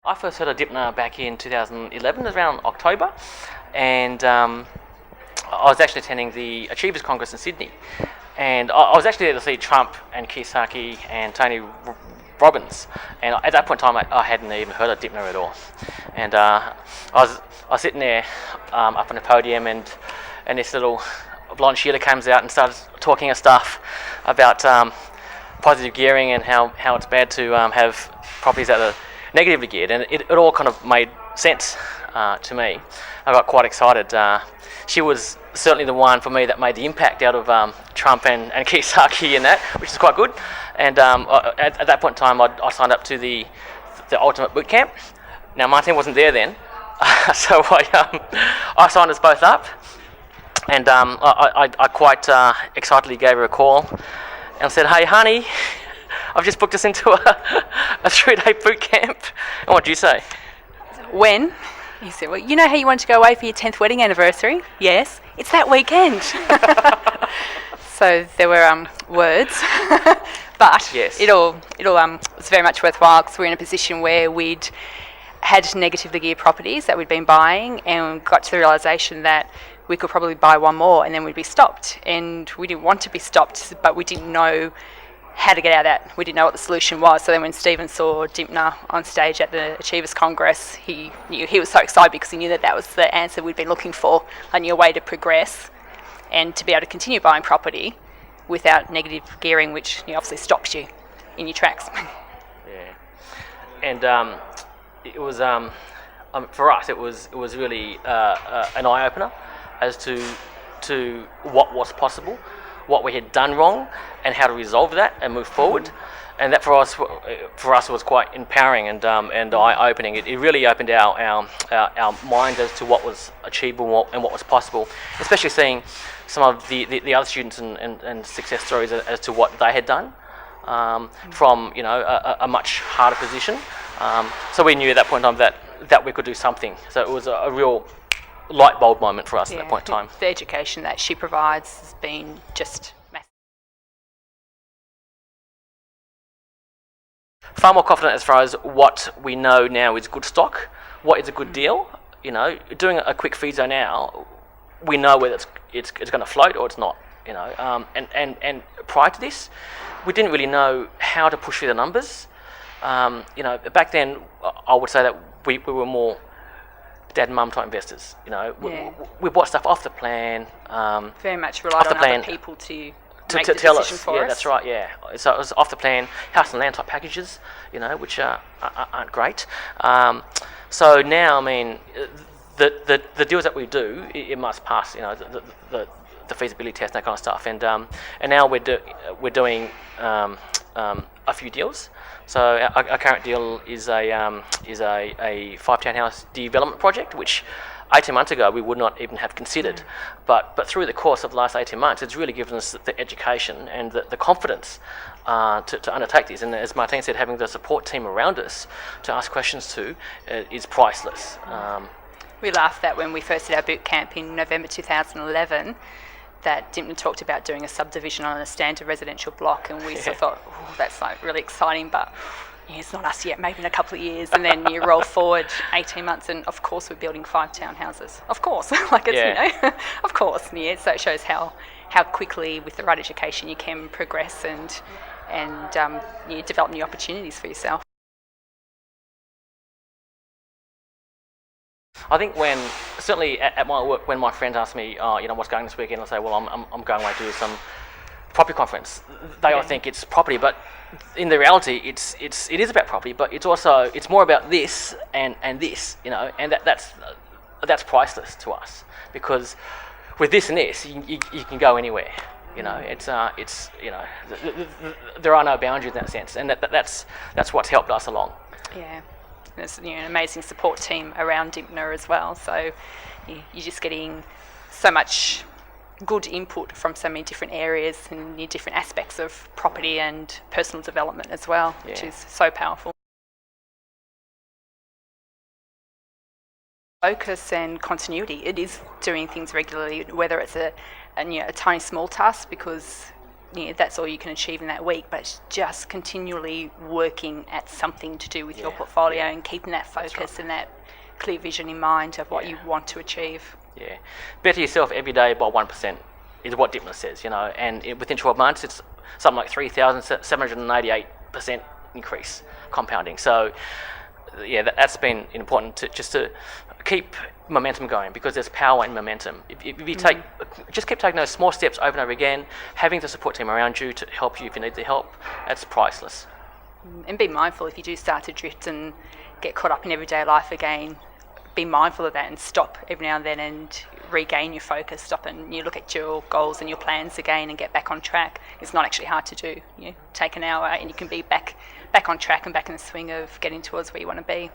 I first heard of Dymphna back in 2011, around October, and I was actually attending the Achievers Congress in Sydney, and I was actually there to see Trump and Kiyosaki and Tony Robbins, and at that point in time I hadn't even heard of Dymphna at all, and I was sitting there up on the podium, and this little blonde Sheila comes out and started talking her stuff about positive gearing and how it's bad to have properties that are negatively geared, and it all kind of made sense to me. I got quite excited. She was certainly the one for me that made the impact out of Trump and Kiyosaki and that, which is quite good. And at that point in time, I signed up to the Ultimate Boot Camp. Now Martine wasn't there then, so I signed us both up, and I quite excitedly gave her a call and said, "Hey, honey, I've just booked us into a 3-day boot camp." And what do you say? When? He said, "Well, you know how you wanted to go away for your 10th wedding anniversary?" "Yes, it's that weekend." So there were words, but yes. it all was very much worthwhile, because we're in a position where we'd had negatively geared properties that we'd been buying, and got to the realisation that we could probably buy one more and then we'd be stopped. And we didn't want to be stopped, but we didn't know how to get out of that. We didn't know what the solution was. So then when Steven saw Dymphna on stage at the Achievers Congress, he was so excited, because he knew that was the answer we'd been looking for, a new way to progress and to be able to continue buying property without negative gearing, which obviously stops you in your tracks. Yeah, and it was for us. It was really an eye opener as to what was possible, what we had done wrong, and how to resolve that and move forward. And that for us was quite empowering and eye-opening. It really opened our minds as to what was achievable and what was possible, especially seeing some of the other students and success stories as to what they had done from a much harder position. So we knew at that point in time that we could do something. So it was a real light bulb moment for us at that point in time. The education that she provides has been just massive. Far more confident as far as what we know now is good stock, what is a good deal. Doing a quick FISO now, we know whether it's going to float or it's not. And prior to this, we didn't really know how to push through the numbers. Back then, I would say that we were more dad and mum type investors. We bought stuff off the plan. Very much relied on other people to make the tell decision us. for us. Yeah, that's right. Yeah, so it was off the plan, house and land type packages, which aren't great. So now, I mean, the deals that we do, it must pass. The feasibility test, that kind of stuff. And now we're doing a few deals. So our current deal is a 5 townhouse development project, which 18 months ago we would not even have considered. But through the course of the last 18 months, it's really given us the education and the confidence to undertake this. And as Martine said, having the support team around us to ask questions to is priceless. We laughed that when we first did our boot camp in November 2011, that Dymphna talked about doing a subdivision on a standard residential block, and we sort of thought, "Oh, that's like really exciting, but it's not us yet, maybe in a couple of years." And then you roll forward 18 months, and of course we're building 5 townhouses. Of course, of course. Yeah, so it shows how quickly, with the right education, you can progress and you develop new opportunities for yourself. I think certainly at my work, when my friends ask me, what's going this weekend, I'll say, well, I'm going away to some property conference. They all think it's property, but in the reality, it is about property, but it's more about this and this, and that's priceless to us, because with this and this, you can go anywhere. There are no boundaries in that sense, and that's what's helped us along. Yeah. There's an amazing support team around Dymphna as well, so you're just getting so much good input from so many different areas and different aspects of property and personal development as well, which is so powerful. Focus and continuity. It is doing things regularly, whether it's a tiny small task, because that's all you can achieve in that week, but it's just continually working at something to do with your Yeah, portfolio yeah. and keeping that focus right. and that clear vision in mind of what Yeah. you want to achieve. Yeah, better yourself every day by 1% is what Dymphna says, and within 12 months it's something like 3,788% increase compounding. So yeah, that's been important to keep momentum going, because there's power in momentum. If you just keep taking those small steps over and over again, having the support team around you to help you if you need the help, that's priceless. And be mindful if you do start to drift and get caught up in everyday life again. Be mindful of that and stop every now and then and regain your focus. Stop and you look at your goals and your plans again and get back on track. It's not actually hard to do. Take an hour and you can be back on track and back in the swing of getting towards where you want to be.